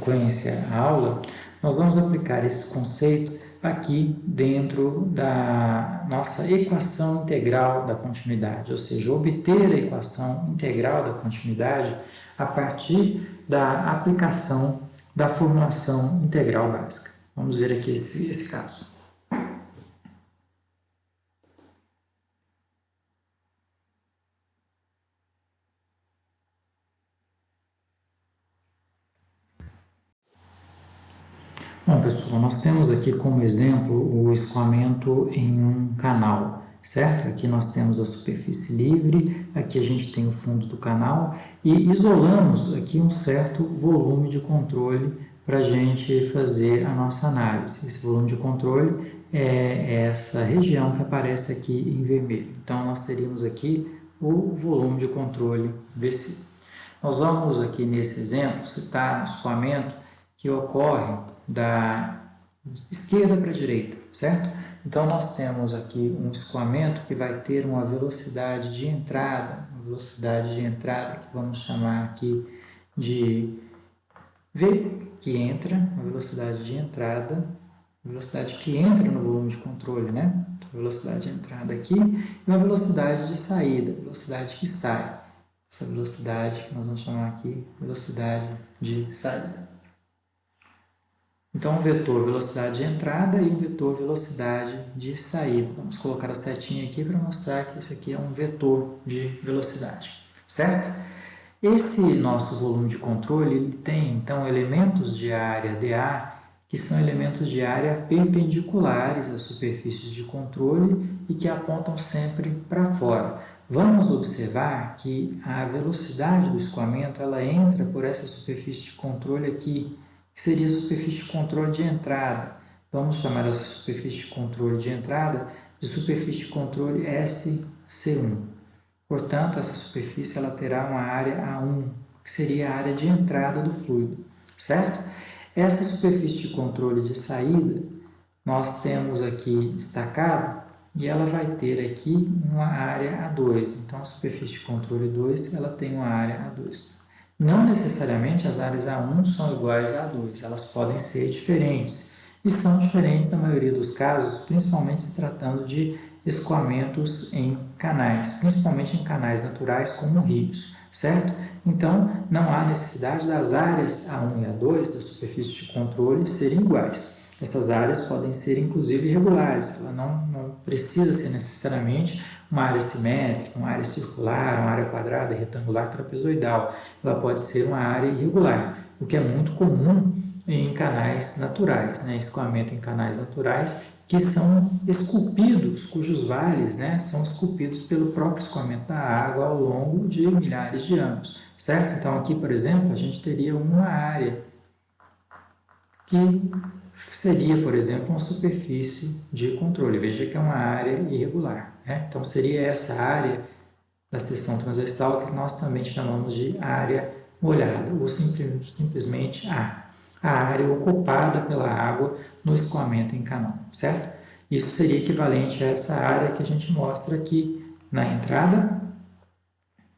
sequência à aula, nós vamos aplicar esse conceito aqui dentro da nossa equação integral da continuidade, ou seja, obter a equação integral da continuidade a partir da aplicação da formulação integral básica. Vamos ver aqui esse caso. Bom, pessoal, nós temos aqui como exemplo o escoamento em um canal, certo? Aqui nós temos a superfície livre, aqui a gente tem o fundo do canal e isolamos aqui um certo volume de controle para a gente fazer a nossa análise. Esse volume de controle é essa região que aparece aqui em vermelho. Então, nós teríamos aqui o volume de controle VC. Nós vamos aqui nesse exemplo citar um escoamento que ocorre da esquerda para a direita, certo? Então, nós temos aqui um escoamento que vai ter uma velocidade de entrada, que vamos chamar aqui de V, que entra, uma velocidade de entrada, velocidade que entra no volume de controle, né? Então, velocidade de entrada aqui, e uma velocidade de saída, velocidade que sai. Essa velocidade que nós vamos chamar aqui velocidade de saída. Então, um vetor velocidade de entrada e um vetor velocidade de saída. Vamos colocar a setinha aqui para mostrar que isso aqui é um vetor de velocidade, certo? Esse nosso volume de controle ele tem, então, elementos de área dA, que são elementos de área perpendiculares às superfícies de controle e que apontam sempre para fora. Vamos observar que a velocidade do escoamento ela entra por essa superfície de controle aqui, que seria a superfície de controle de entrada. Vamos chamar essa superfície de controle de entrada de superfície de controle SC1. Portanto, essa superfície ela terá uma área A1, que seria a área de entrada do fluido, certo? Essa superfície de controle de saída, nós temos aqui destacado, e ela vai ter aqui uma área A2. Então, a superfície de controle 2, ela tem uma área A2. Não necessariamente as áreas A1 são iguais a A2, elas podem ser diferentes. E são diferentes na maioria dos casos, principalmente se tratando de escoamentos em canais, principalmente em canais naturais como rios, certo? Então, não há necessidade das áreas A1 e A2 da superfície de controle serem iguais. Essas áreas podem ser, inclusive, irregulares. Ela não precisa ser necessariamente uma área simétrica, uma área circular, uma área quadrada, retangular, trapezoidal. Ela pode ser uma área irregular, o que é muito comum em canais naturais, né? Escoamento em canais naturais que são esculpidos, cujos vales, né, são esculpidos pelo próprio escoamento da água ao longo de milhares de anos, certo? Então, aqui, por exemplo, a gente teria uma área que seria, por exemplo, uma superfície de controle. Veja que é uma área irregular, né? Então, seria essa área da seção transversal que nós também chamamos de área molhada, ou simplesmente A área ocupada pela água no escoamento em canal, certo? Isso seria equivalente a essa área que a gente mostra aqui na entrada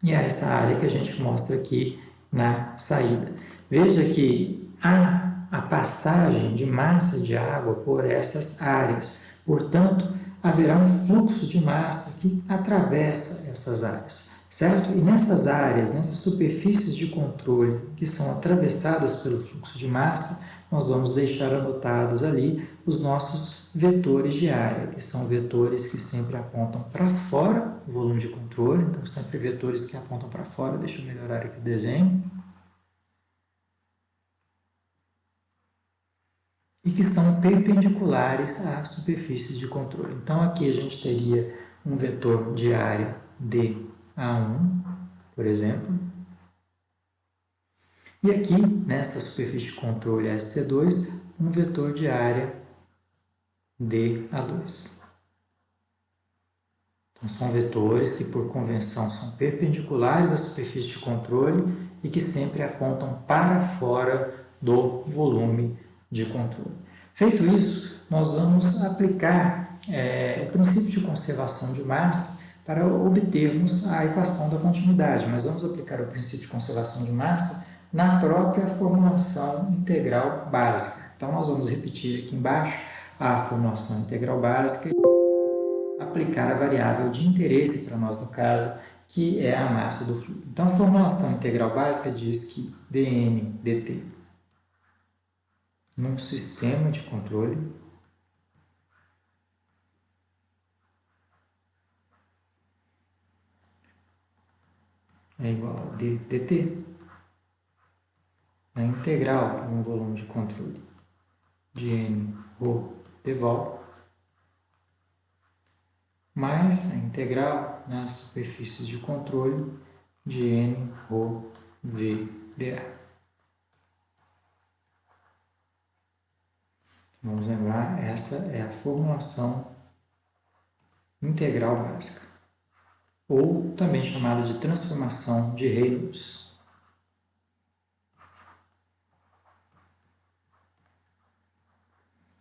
e a essa área que a gente mostra aqui na saída. Veja que há a passagem de massa de água por essas áreas, portanto, haverá um fluxo de massa que atravessa essas áreas, certo? E nessas áreas, nessas superfícies de controle que são atravessadas pelo fluxo de massa, nós vamos deixar anotados ali os nossos vetores de área, que são vetores que sempre apontam para fora o volume de controle, então sempre vetores que apontam para fora. Deixa eu melhorar aqui o desenho. E que são perpendiculares às superfícies de controle. Então, aqui a gente teria um vetor de área dA1, por exemplo. E aqui, nessa superfície de controle SC2, um vetor de área dA2. Então, são vetores que, por convenção, são perpendiculares à superfície de controle e que sempre apontam para fora do volume de controle. Feito isso, nós vamos aplicar o princípio de conservação de massa para obtermos a equação da continuidade. Mas vamos aplicar o princípio de conservação de massa na própria formulação integral básica. Então, nós vamos repetir aqui embaixo a formulação integral básica e aplicar a variável de interesse para nós, no caso, que é a massa do fluido. Então, a formulação integral básica diz que dN dt num sistema de controle é igual a dt na integral para um volume de controle de n ρ dvol mais a integral nas superfícies de controle de n ρ v dA. Vamos lembrar, essa é a formulação integral básica, ou também chamada de transformação de Reynolds.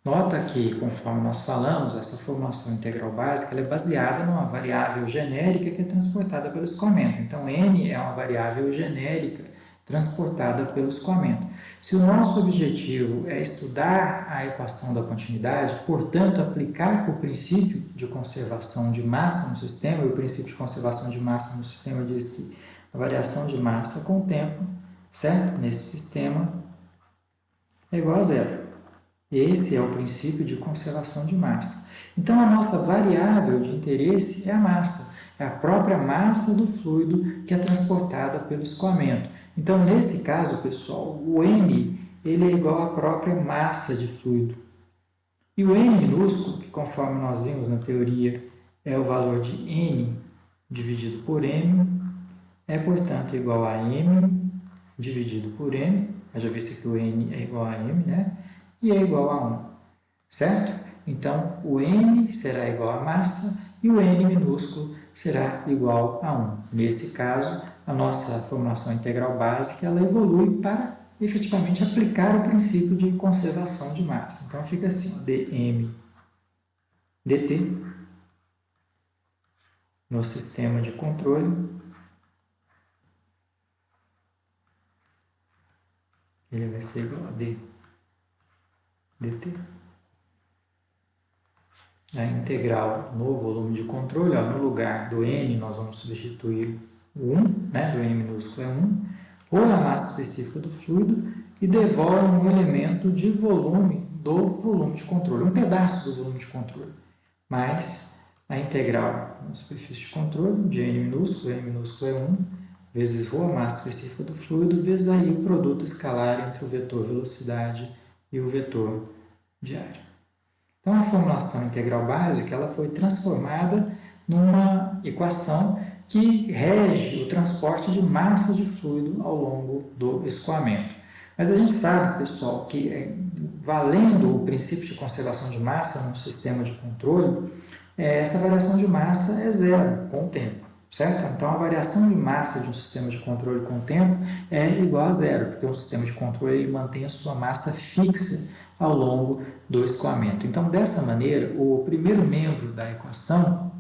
Nota que, conforme nós falamos, essa formulação integral básica ela é baseada numa variável genérica que é transportada pelo escoamento. Então, n é uma variável genérica transportada pelo escoamento. Se o nosso objetivo é estudar a equação da continuidade, portanto, aplicar o princípio de conservação de massa no sistema, e o princípio de conservação de massa no sistema diz que a variação de massa com o tempo, certo? Nesse sistema é igual a zero. Esse é o princípio de conservação de massa. Então, a nossa variável de interesse é a massa, é a própria massa do fluido que é transportada pelo escoamento. Então, nesse caso, pessoal, o N ele é igual à própria massa de fluido. E o N minúsculo, que conforme nós vimos na teoria, é o valor de N dividido por M, é, portanto, igual a M dividido por M. Já visto que o N é igual a M, né? E é igual a 1, certo? Então, o N será igual a massa e o N minúsculo será igual a 1. Nesse caso, a nossa formulação integral básica ela evolui para efetivamente aplicar o princípio de conservação de massa. Então, fica assim, dm dt no sistema de controle, ele vai ser igual a d dt. A integral no volume de controle, no lugar do n, nós vamos substituir o 1, né, do n minúsculo é 1, ou a massa específica do fluido, e devolve um elemento de volume do volume de controle, um pedaço do volume de controle, mais a integral na superfície de controle, de n minúsculo é 1, vezes ρ, a massa específica do fluido, vezes aí o produto escalar entre o vetor velocidade e o vetor de área. Então, a formulação integral básica ela foi transformada numa equação que rege o transporte de massa de fluido ao longo do escoamento. Mas a gente sabe, pessoal, que valendo o princípio de conservação de massa num sistema de controle, essa variação de massa é zero com o tempo, certo? Então, a variação de massa de um sistema de controle com o tempo é igual a zero, porque o sistema de controle ele mantém a sua massa fixa ao longo do escoamento. Então, dessa maneira, o primeiro membro da equação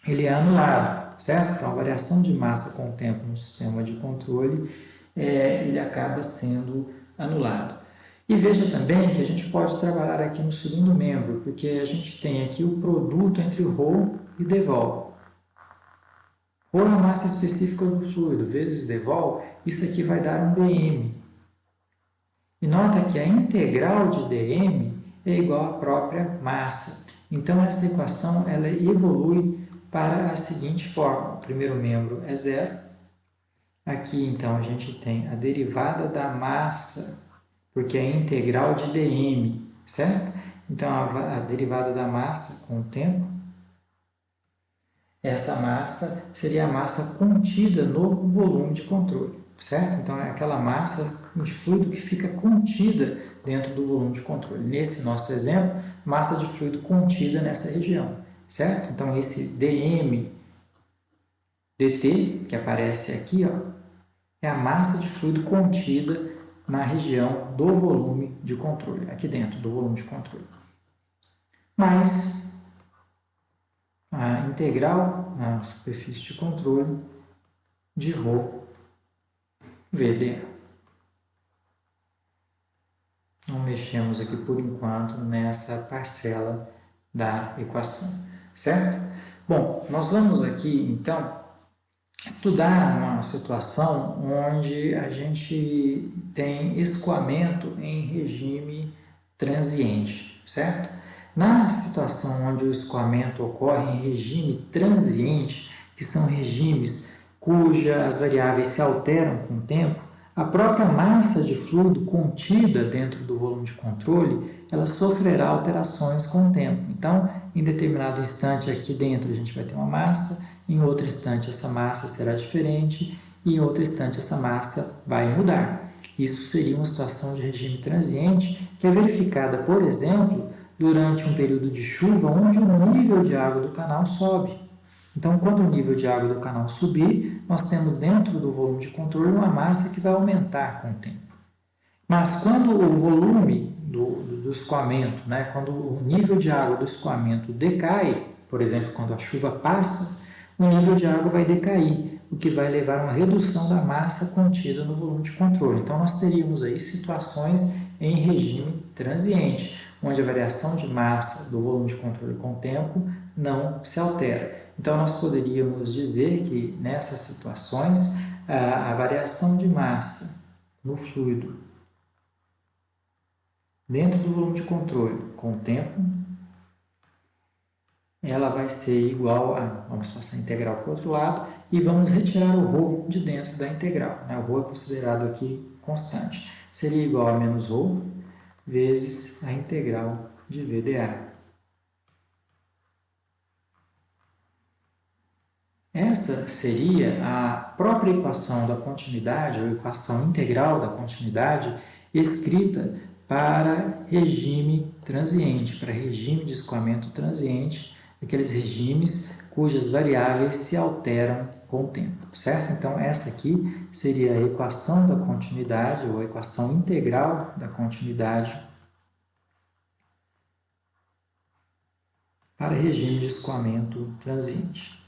ele é anulado, certo? Então, a variação de massa com o tempo no sistema de controle ele acaba sendo anulado. E veja também que a gente pode trabalhar aqui no segundo membro, porque a gente tem aqui o produto entre ρ e dvol. ρ é a massa específica do fluido, vezes dvol, isso aqui vai dar um dm. E nota que a integral de dm é igual à própria massa. Então, essa equação ela evolui para a seguinte forma. O primeiro membro é zero. Aqui, então, a gente tem a derivada da massa, porque é a integral de dm, certo? Então, a derivada da massa com o tempo, essa massa seria a massa contida no volume de controle. Certo? Então, é aquela massa de fluido que fica contida dentro do volume de controle. Nesse nosso exemplo, massa de fluido contida nessa região, certo? Então, esse dm dt, que aparece aqui, é a massa de fluido contida na região do volume de controle, aqui dentro do volume de controle. Mais a integral na superfície de controle de ρ VD. mexemos aqui por enquanto nessa parcela da equação, certo? Bom, nós vamos aqui então estudar uma situação onde a gente tem escoamento em regime transiente, certo? Na situação onde o escoamento ocorre em regime transiente, que são regimes cujas variáveis se alteram com o tempo, a própria massa de fluido contida dentro do volume de controle, ela sofrerá alterações com o tempo. Então, em determinado instante aqui dentro a gente vai ter uma massa, em outro instante essa massa será diferente e em outro instante essa massa vai mudar. Isso seria uma situação de regime transiente que é verificada, por exemplo, durante um período de chuva onde o nível de água do canal sobe. Então, quando o nível de água do canal subir, nós temos dentro do volume de controle uma massa que vai aumentar com o tempo. Mas quando o volume do escoamento, quando o nível de água do escoamento decai, por exemplo, quando a chuva passa, o nível de água vai decair, o que vai levar a uma redução da massa contida no volume de controle. Então, nós teríamos aí situações em regime transiente, onde a variação de massa do volume de controle com o tempo não se altera. Então, nós poderíamos dizer que nessas situações, a variação de massa no fluido dentro do volume de controle com o tempo, ela vai ser igual a, vamos passar a integral para o outro lado, e vamos retirar o ρ de dentro da integral. O ρ é considerado aqui constante. Seria igual a menos ρ vezes a integral de V dA. Essa seria a própria equação da continuidade, ou equação integral da continuidade, escrita para regime transiente, para regime de escoamento transiente, aqueles regimes cujas variáveis se alteram com o tempo, certo? Então, essa aqui seria a equação da continuidade, ou a equação integral da continuidade para regime de escoamento transiente.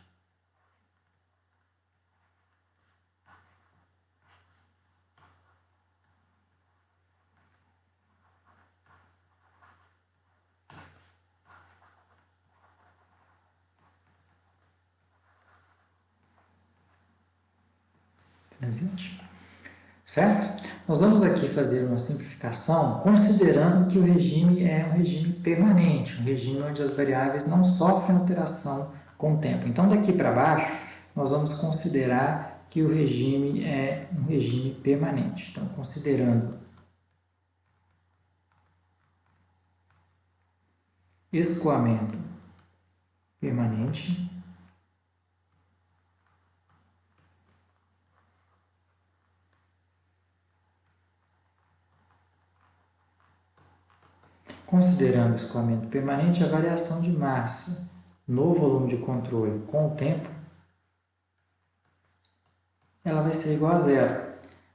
Certo? Nós vamos aqui fazer uma simplificação considerando que o regime é um regime permanente, um regime onde as variáveis não sofrem alteração com o tempo. Então, daqui para baixo, nós vamos considerar que o regime é um regime permanente. Então, considerando escoamento permanente, considerando escoamento permanente, a variação de massa no volume de controle com o tempo, ela vai ser igual a zero.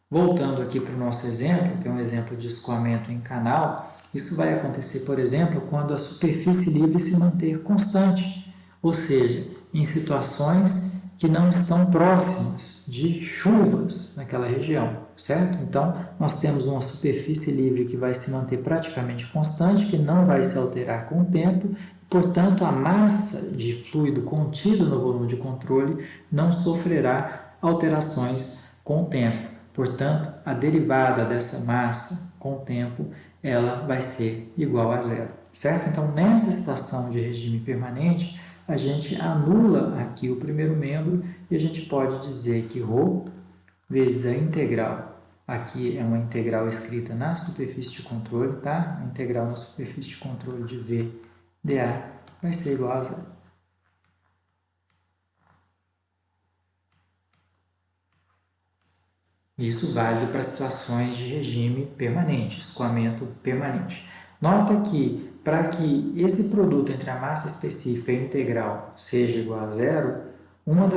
Voltando aqui para o nosso exemplo, que é um exemplo de escoamento em canal, isso vai acontecer, por exemplo, quando a superfície livre se manter constante, ou seja, em situações que não estão próximas de chuvas naquela região, certo? Então, nós temos uma superfície livre que vai se manter praticamente constante, que não vai se alterar com o tempo, e, portanto, a massa de fluido contida no volume de controle não sofrerá alterações com o tempo. Portanto, a derivada dessa massa com o tempo, ela vai ser igual a zero, certo? Então, nessa situação de regime permanente, a gente anula aqui o primeiro membro e a gente pode dizer que ρ vezes a integral, aqui é uma integral escrita na superfície de controle, tá? A integral na superfície de controle de V dA vai ser igual a zero. Isso válido para situações de regime permanente, escoamento permanente. Nota que, para que esse produto entre a massa específica e a integral seja igual a zero, um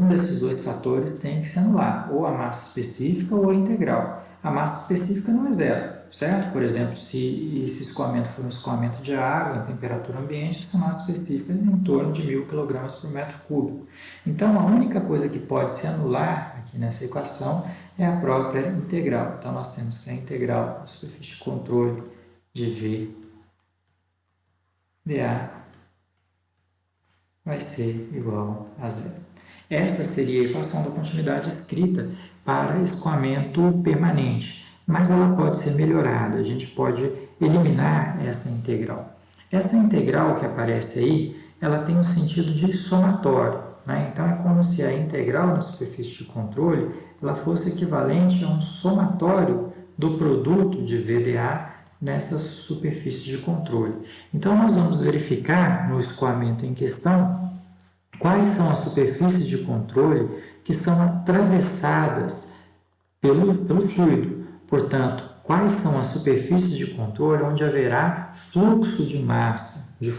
desses dois fatores tem que se anular, ou a massa específica ou a integral. A massa específica não é zero, certo? Por exemplo, se esse escoamento for um escoamento de água em temperatura ambiente, essa massa específica é em torno de 1000 kg por metro cúbico. Então, a única coisa que pode se anular aqui nessa equação é a própria integral. Então, nós temos que a integral da superfície de controle de VDA vai ser igual a zero. Essa seria a equação da continuidade escrita para escoamento permanente, mas ela pode ser melhorada, a gente pode eliminar essa integral. Essa integral que aparece aí, ela tem um sentido de somatório, né? Então é como se a integral na superfície de controle ela fosse equivalente a um somatório do produto de VDA nessa superfície de controle. Então nós vamos verificar no escoamento em questão quais são as superfícies de controle que são atravessadas pelo fluido. Portanto, quais são as superfícies de controle onde haverá fluxo de massa de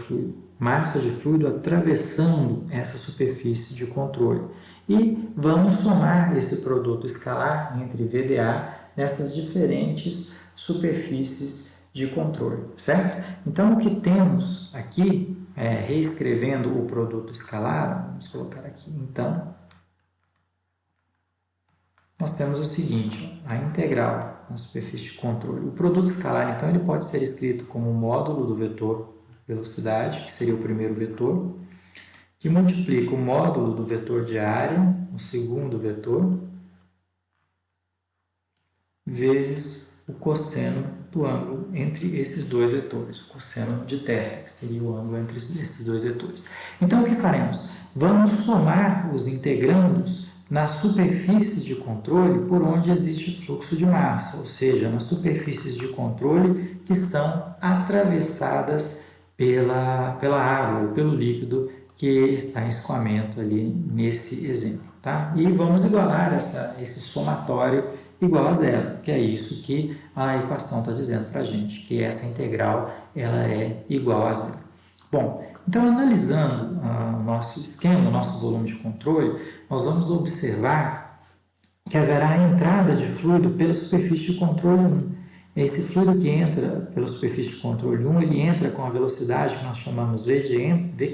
fluido atravessando essa superfície de controle. E vamos somar esse produto escalar entre VDA nessas diferentes superfícies de controle, certo? Então, o que temos aqui, reescrevendo o produto escalar, vamos colocar aqui, então, nós temos o seguinte, a integral na superfície de controle. O produto escalar, então, ele pode ser escrito como módulo do vetor velocidade, que seria o primeiro vetor, que multiplica o módulo do vetor de área, o segundo vetor, vezes o cosseno do ângulo entre esses dois vetores, o cosseno de θ, que seria o ângulo entre esses dois vetores. Então, o que faremos? Vamos somar os integrandos nas superfícies de controle por onde existe fluxo de massa, ou seja, nas superfícies de controle que são atravessadas pela água ou pelo líquido que está em escoamento ali nesse exemplo. Tá? E vamos igualar esse somatório igual a zero, que é isso que a equação está dizendo para a gente, que essa integral ela é igual a zero. Bom, então analisando o nosso esquema, o nosso volume de controle, nós vamos observar que haverá entrada de fluido pela superfície de controle 1. Esse fluido que entra pela superfície de controle 1, ele entra com a velocidade que nós chamamos V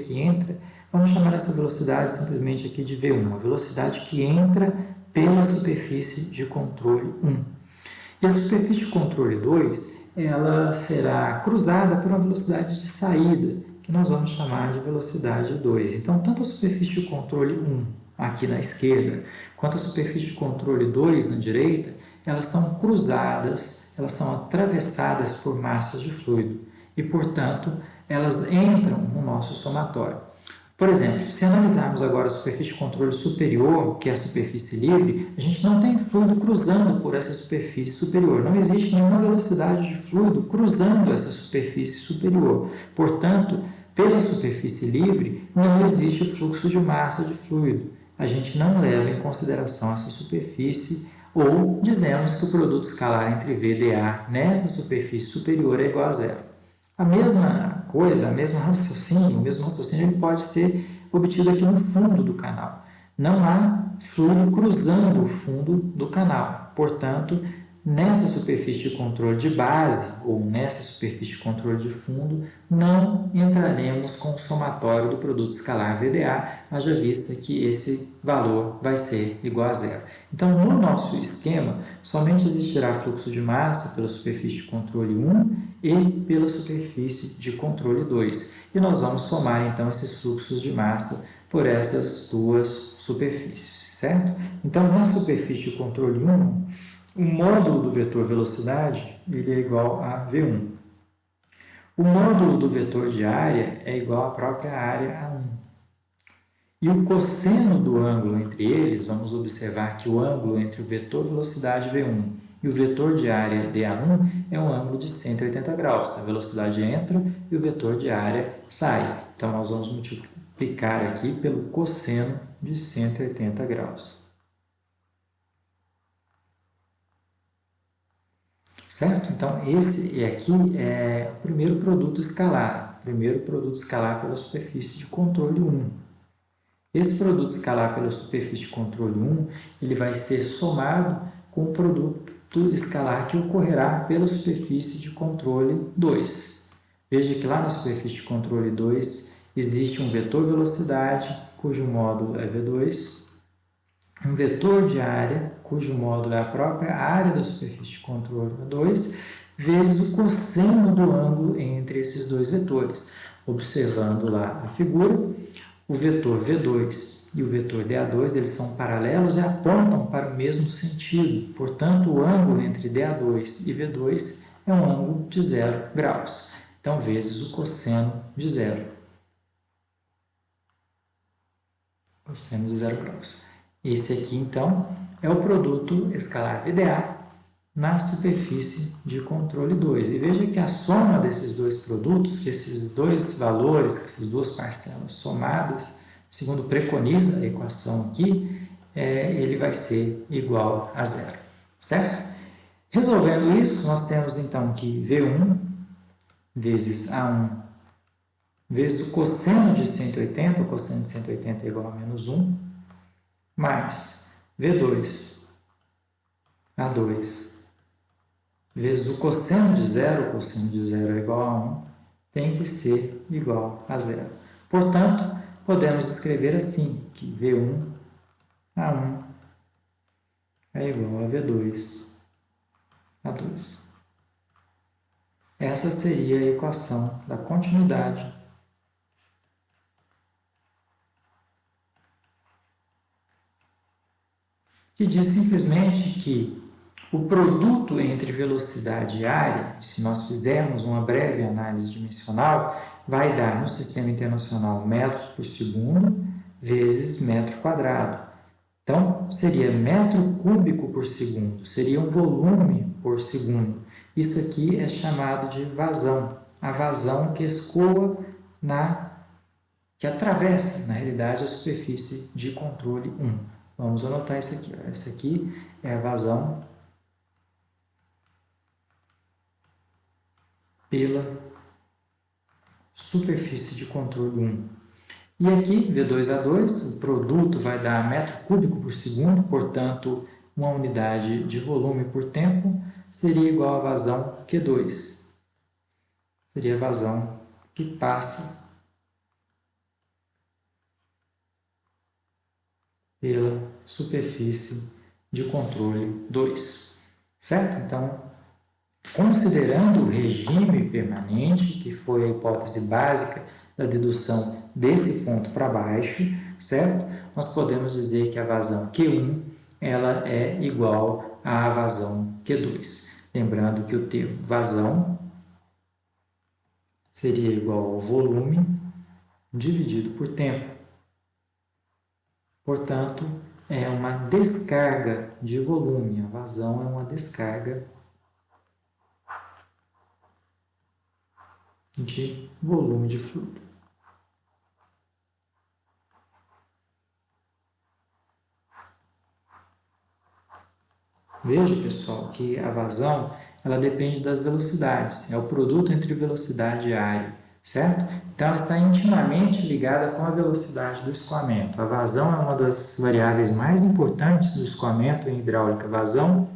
que entra, vamos chamar essa velocidade simplesmente aqui de V1, a velocidade que entra pela superfície de controle 1. E a superfície de controle 2, ela será cruzada por uma velocidade de saída, que nós vamos chamar de velocidade 2. Então, tanto a superfície de controle 1, aqui na esquerda, quanto a superfície de controle 2, na direita, elas são cruzadas, elas são atravessadas por massas de fluido e, portanto, elas entram no nosso somatório. Por exemplo, se analisarmos agora a superfície de controle superior, que é a superfície livre, a gente não tem fluido cruzando por essa superfície superior. Não existe nenhuma velocidade de fluido cruzando essa superfície superior. Portanto, pela superfície livre, não existe fluxo de massa de fluido. A gente não leva em consideração essa superfície ou dizemos que o produto escalar entre V e dA nessa superfície superior é igual a zero. A mesma coisa, o mesmo raciocínio ele pode ser obtido aqui no fundo do canal. Não há fluido cruzando o fundo do canal. Portanto, nessa superfície de controle de base ou nessa superfície de controle de fundo, não entraremos com o somatório do produto escalar VDA, haja vista que esse valor vai ser igual a zero. Então, no nosso esquema, somente existirá fluxo de massa pela superfície de controle 1 e pela superfície de controle 2. E nós vamos somar, então, esses fluxos de massa por essas duas superfícies, certo? Então, na superfície de controle 1, o módulo do vetor velocidade ele é igual a V1. O módulo do vetor de área é igual à própria área A1. E o cosseno do ângulo entre eles, vamos observar que o ângulo entre o vetor velocidade V1 e o vetor de área dA1 é um ângulo de 180 graus. A velocidade entra e o vetor de área sai. Então, nós vamos multiplicar aqui pelo cosseno de 180 graus. Certo? Então, esse aqui é o primeiro produto escalar. Pela superfície de controle 1. Esse produto escalar pela superfície de controle 1, ele vai ser somado com o produto escalar que ocorrerá pela superfície de controle 2. Veja que lá na superfície de controle 2 existe um vetor velocidade, cujo módulo é V2, um vetor de área, cujo módulo é a própria área da superfície de controle V2, vezes o cosseno do ângulo entre esses dois vetores. Observando lá a figura, o vetor V2 e o vetor DA2, eles são paralelos e apontam para o mesmo sentido. Portanto, o ângulo entre DA2 e V2 é um ângulo de 0 graus. Então, vezes o cosseno de 0. Cosseno de 0 graus. Esse aqui, então, é o produto escalar VDA na superfície de controle 2. E veja que a soma desses dois produtos, esses dois valores, essas duas parcelas somadas, segundo preconiza a equação aqui, ele vai ser igual a 0, certo? Resolvendo isso, nós temos então que V1 vezes A1 vezes o cosseno de 180, o cosseno de 180 é igual a menos 1, mais V2 A2 vezes o cosseno de 0, o cosseno de 0 é igual a 1, tem que ser igual a 0. Portanto, podemos escrever assim, que V1 A1 é igual a V2 A2. Essa seria a equação da continuidade que diz simplesmente que o produto entre velocidade e área, se nós fizermos uma breve análise dimensional, vai dar no sistema internacional metros por segundo vezes metro quadrado. Então, seria metro cúbico por segundo, seria um volume por segundo. Isso aqui é chamado de vazão. A vazão que escoa que atravessa, na realidade, a superfície de controle 1. Vamos anotar isso aqui. Essa aqui é a vazão pela superfície de controle 1. E aqui, V2A2, o produto vai dar metro cúbico por segundo, portanto, uma unidade de volume por tempo seria igual a vazão Q2. Seria a vazão que passa pela superfície de controle 2, certo? Então, considerando o regime permanente, que foi a hipótese básica da dedução desse ponto para baixo, certo? Nós podemos dizer que a vazão Q1 ela é igual à vazão Q2. Lembrando que o termo vazão seria igual ao volume dividido por tempo. Portanto, é uma descarga de volume. A vazão é uma descarga de volume de fluido. Veja, pessoal, que a vazão ela depende das velocidades. É o produto entre velocidade e área, certo? Então, ela está intimamente ligada com a velocidade do escoamento. A vazão é uma das variáveis mais importantes do escoamento em hidráulica. Vazão,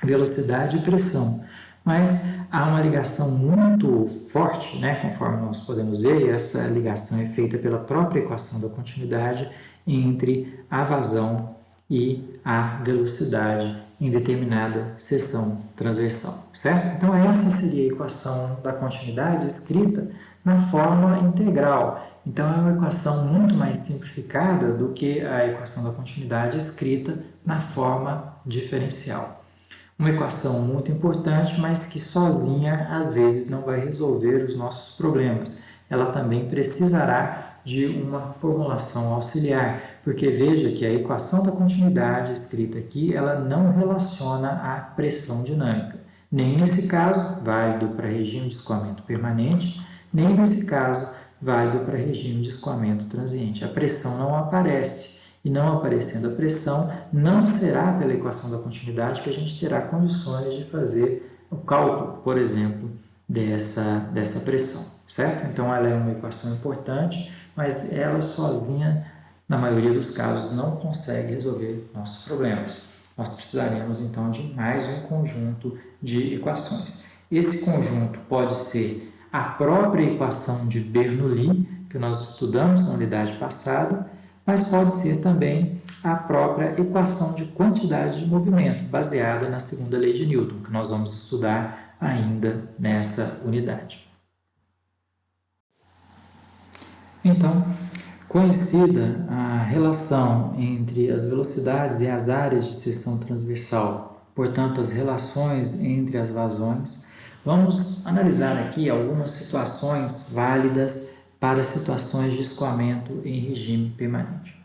velocidade e pressão. Mas há uma ligação muito forte, né, conforme nós podemos ver, e essa ligação é feita pela própria equação da continuidade entre a vazão e a velocidade em determinada seção transversal, certo? Então, essa seria a equação da continuidade escrita na forma integral. Então, é uma equação muito mais simplificada do que a equação da continuidade escrita na forma diferencial. Uma equação muito importante, mas que sozinha, às vezes, não vai resolver os nossos problemas. Ela também precisará de uma formulação auxiliar, porque veja que a equação da continuidade escrita aqui, ela não relaciona a pressão dinâmica. Nem nesse caso, válido para regime de escoamento permanente, nem nesse caso, válido para regime de escoamento transiente. A pressão não aparece. E não aparecendo a pressão, não será pela equação da continuidade que a gente terá condições de fazer o cálculo, por exemplo, dessa pressão, certo? Então, ela é uma equação importante, mas ela sozinha, na maioria dos casos, não consegue resolver nossos problemas. Nós precisaremos, então, de mais um conjunto de equações. Esse conjunto pode ser a própria equação de Bernoulli, que nós estudamos na unidade passada, mas pode ser também a própria equação de quantidade de movimento, baseada na segunda lei de Newton, que nós vamos estudar ainda nessa unidade. Então, conhecida a relação entre as velocidades e as áreas de seção transversal, portanto, as relações entre as vazões, vamos analisar aqui algumas situações válidas para situações de escoamento em regime permanente.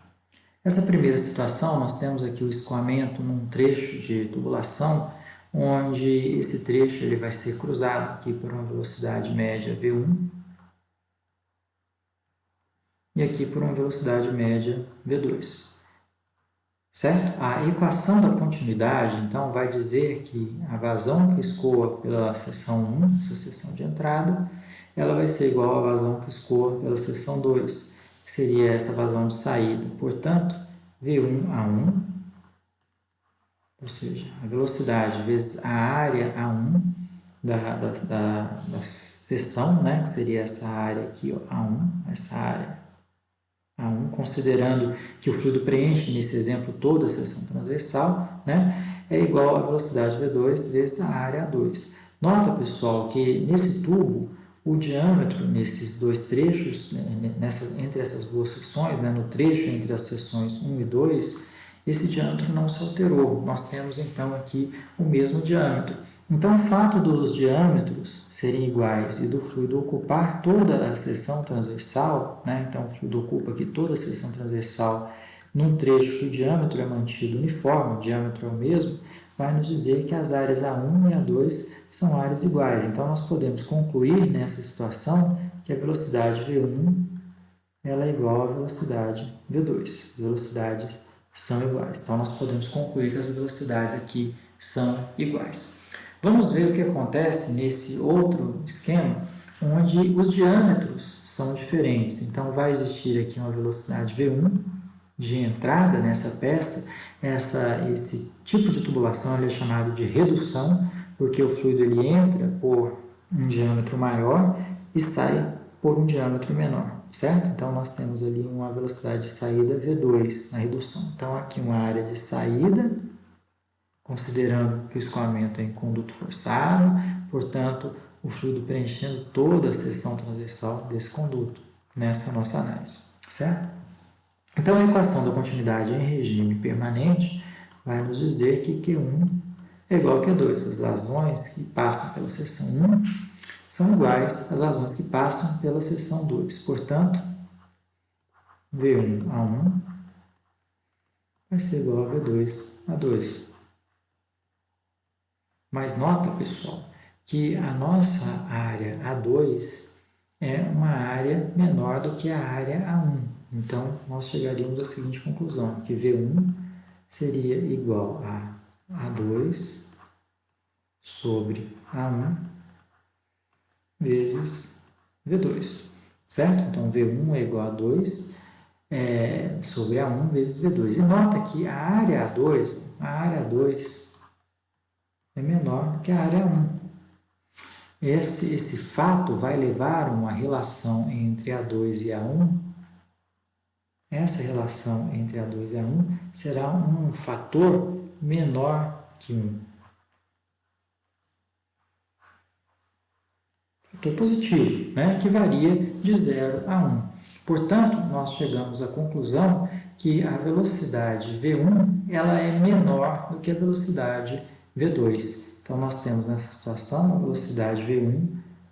Nessa primeira situação, nós temos aqui o escoamento num trecho de tubulação, onde esse trecho ele vai ser cruzado aqui por uma velocidade média V1 e aqui por uma velocidade média V2. Certo? A equação da continuidade, então, vai dizer que a vazão que escoa pela seção 1, essa seção de entrada, ela vai ser igual à vazão que escoa pela seção 2, que seria essa vazão de saída. Portanto, V1A1, ou seja, a velocidade vezes a área A1 da seção, né, que seria essa área aqui, ó, A1, essa área A1, considerando que o fluido preenche, nesse exemplo, toda a seção transversal, né, é igual à velocidade V2 vezes a área A2. Nota, pessoal, que nesse tubo, o diâmetro nesses dois trechos, entre essas duas secções, né, no trecho entre as seções 1 e 2, esse diâmetro não se alterou. Nós temos, então, aqui o mesmo diâmetro. Então, o fato dos diâmetros serem iguais e do fluido ocupar toda a seção transversal, né? Então, o fluido ocupa aqui toda a seção transversal num trecho que o diâmetro é mantido uniforme, o diâmetro é o mesmo, vai nos dizer que as áreas A1 e A2 são áreas iguais. Então, nós podemos concluir nessa situação que a velocidade V1 ela é igual à velocidade V2. As velocidades são iguais. Então, nós podemos concluir que as velocidades aqui são iguais. Vamos ver o que acontece nesse outro esquema, onde os diâmetros são diferentes. Então, vai existir aqui uma velocidade V1 de entrada nessa peça. Esse tipo de tubulação é chamado de redução, porque o fluido ele entra por um diâmetro maior e sai por um diâmetro menor, certo? Então, nós temos ali uma velocidade de saída V2 na redução. Então, aqui uma área de saída, considerando que o escoamento é em conduto forçado, portanto, o fluido preenchendo toda a seção transversal desse conduto, nessa nossa análise, certo? Então, a equação da continuidade em regime permanente vai nos dizer que Q1 é igual a Q2. As vazões que passam pela seção 1 são iguais às vazões que passam pela seção 2. Portanto, V1A1 vai ser igual a V2A2. Mas nota, pessoal, que a nossa área A2 é uma área menor do que a área A1. Então, nós chegaríamos à seguinte conclusão, que V1 seria igual a A2 sobre A1 vezes V2, certo? Então, V1 é igual a 2 sobre A1 vezes V2. E nota que a área A2 é menor do que a área 1. Esse fato vai levar a uma relação entre A2 e A1. Essa relação entre A2 e A1 será um fator menor que 1. Fator positivo, né? Que varia de 0 a 1. Portanto, nós chegamos à conclusão que a velocidade V1 ela é menor do que a velocidade V2. Então, nós temos nessa situação uma velocidade V1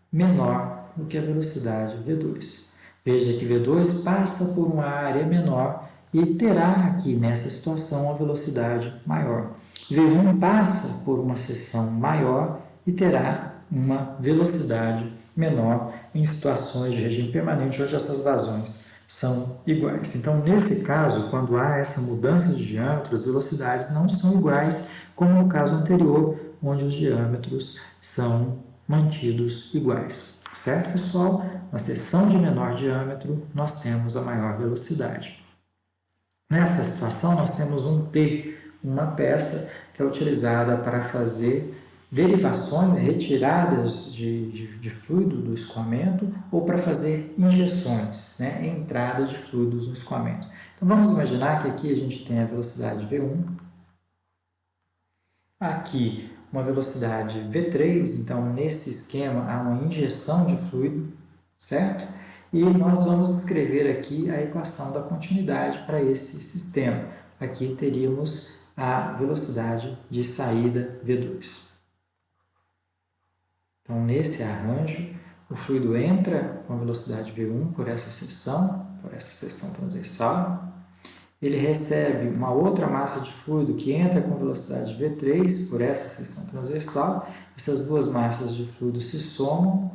menor do que a velocidade V2. Veja que V2 passa por uma área menor e terá aqui nessa situação uma velocidade maior. V1 passa por uma seção maior e terá uma velocidade menor em situações de regime permanente onde essas vazões são iguais. Então, nesse caso, quando há essa mudança de diâmetro, as velocidades não são iguais, como no caso anterior, onde os diâmetros são mantidos iguais. Certo, pessoal? Na seção de menor diâmetro, nós temos a maior velocidade. Nessa situação, nós temos um T, uma peça que é utilizada para fazer derivações, retiradas de fluido do escoamento ou para fazer injeções, né, entrada de fluidos no escoamento. Então, vamos imaginar que aqui a gente tem a velocidade V1, aqui uma velocidade V3, então nesse esquema há uma injeção de fluido, certo? E nós vamos escrever aqui a equação da continuidade para esse sistema. Aqui teríamos a velocidade de saída V2. Então, nesse arranjo, o fluido entra com a velocidade V1 por essa seção transversal. Ele recebe uma outra massa de fluido que entra com velocidade V3 por essa seção transversal. Essas duas massas de fluido se somam,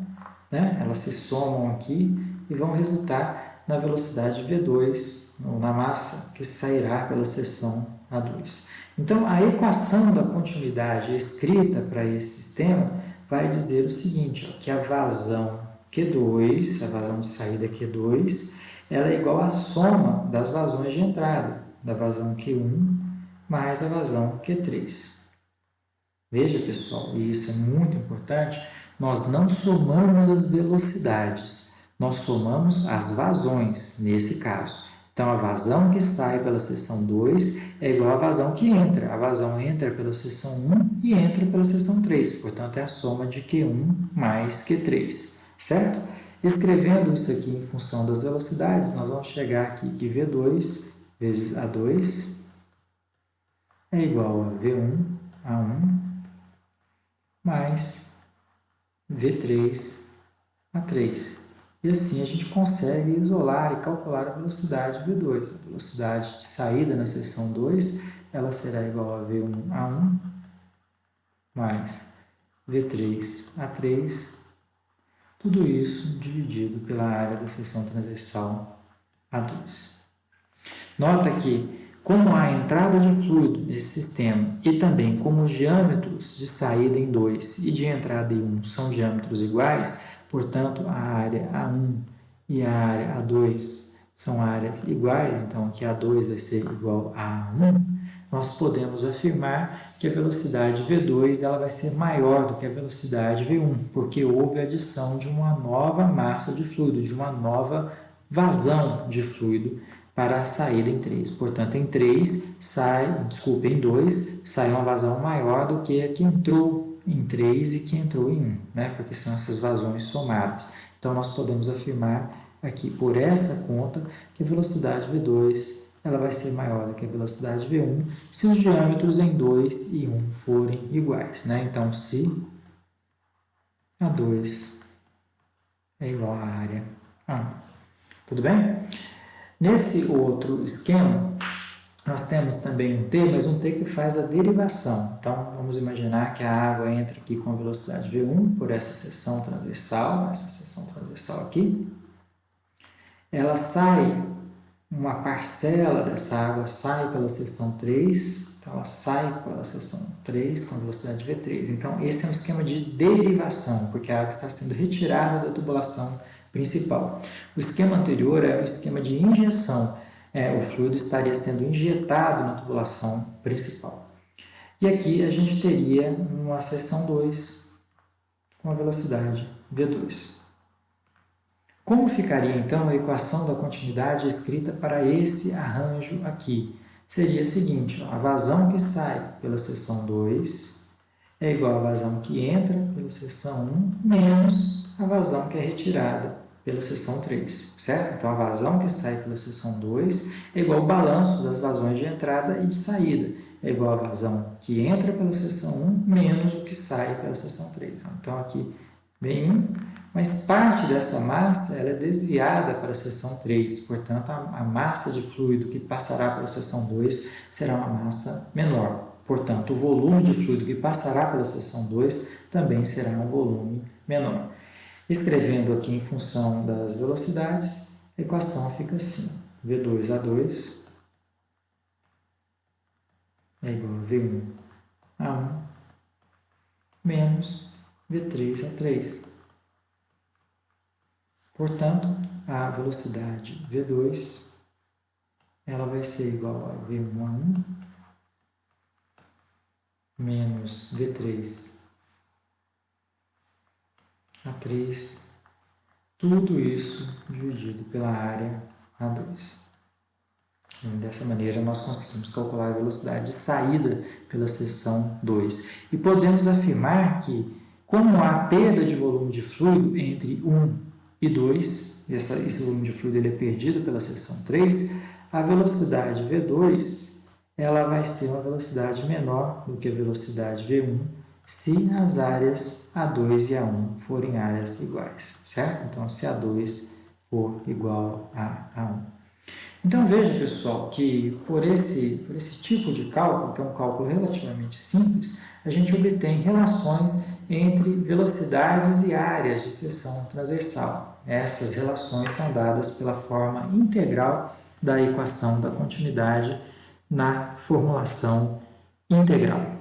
né? Elas se somam aqui e vão resultar na velocidade V2, ou na massa que sairá pela seção A2. Então, a equação da continuidade escrita para esse sistema vai dizer o seguinte, ó, que a vazão Q2, a vazão de saída Q2, ela é igual à soma das vazões de entrada, da vazão Q1 mais a vazão Q3. Veja, pessoal, e isso é muito importante, nós não somamos as velocidades, nós somamos as vazões, nesse caso. Então, a vazão que sai pela seção 2 é igual à vazão que entra. A vazão entra pela seção 1 e entra pela seção 3. Portanto, é a soma de Q1 mais Q3, certo? Escrevendo isso aqui em função das velocidades, nós vamos chegar aqui que V2 vezes A2 é igual a V1 A1 mais V3 A3. E assim a gente consegue isolar e calcular a velocidade V2. A velocidade de saída na seção 2, ela será igual a V1 A1 mais V3 A3, tudo isso dividido pela área da seção transversal A2. Nota que, como há entrada de fluido nesse sistema e também como os diâmetros de saída em 2 e de entrada em 1 são diâmetros iguais, portanto, a área A1 e a área A2 são áreas iguais, então aqui A2 vai ser igual a A1, nós podemos afirmar que a velocidade V2 ela vai ser maior do que a velocidade V1, porque houve a adição de uma nova massa de fluido, de uma nova vazão de fluido para a saída em 3. Portanto, em 2 sai uma vazão maior do que a que entrou em 3 e que entrou em 1, né? Porque são essas vazões somadas. Então, nós podemos afirmar aqui, por essa conta, que a velocidade V2 ela vai ser maior do que a velocidade V1 se os diâmetros em 2 e 1 forem iguais, né? Então, se A2 é igual à área A1. Tudo bem? Nesse outro esquema, nós temos também um T, mas um T que faz a derivação. Então, vamos imaginar que a água entra aqui com a velocidade V1 por essa seção transversal aqui. Ela sai, uma parcela dessa água sai pela seção 3, então ela sai pela seção 3 com a velocidade V3. Então, esse é um esquema de derivação, porque a água está sendo retirada da tubulação principal. O esquema anterior é o esquema de injeção. O fluido estaria sendo injetado na tubulação principal. E aqui a gente teria uma seção 2 com a velocidade V2. Como ficaria então a equação da continuidade escrita para esse arranjo aqui? Seria a seguinte, ó, a vazão que sai pela seção 2 é igual à vazão que entra pela seção 1 menos a vazão que é retirada pela seção 3, certo? Então, a vazão que sai pela seção 2 é igual ao balanço das vazões de entrada e de saída. É igual à vazão que entra pela seção 1 menos o que sai pela seção 3. Então, aqui vem 1, mas parte dessa massa ela é desviada para a seção 3. Portanto, a massa de fluido que passará pela seção 2 será uma massa menor. Portanto, o volume de fluido que passará pela seção 2 também será um volume menor. Escrevendo aqui em função das velocidades, a equação fica assim, V2A2 é igual a V1A1 menos V3A3. Portanto, a velocidade V2 ela vai ser igual a V1A1 menos V3A3, tudo isso dividido pela área A2. Dessa maneira, nós conseguimos calcular a velocidade de saída pela seção 2. E podemos afirmar que, como há perda de volume de fluido entre 1 e 2, esse volume de fluido ele é perdido pela seção 3, a velocidade V2 ela vai ser uma velocidade menor do que a velocidade V1 se as áreas A2 e A1 forem áreas iguais, certo? Então, se A2 for igual a A1. Então, veja, pessoal, que por esse tipo de cálculo, que é um cálculo relativamente simples, a gente obtém relações entre velocidades e áreas de seção transversal. Essas relações são dadas pela forma integral da equação da continuidade na formulação integral.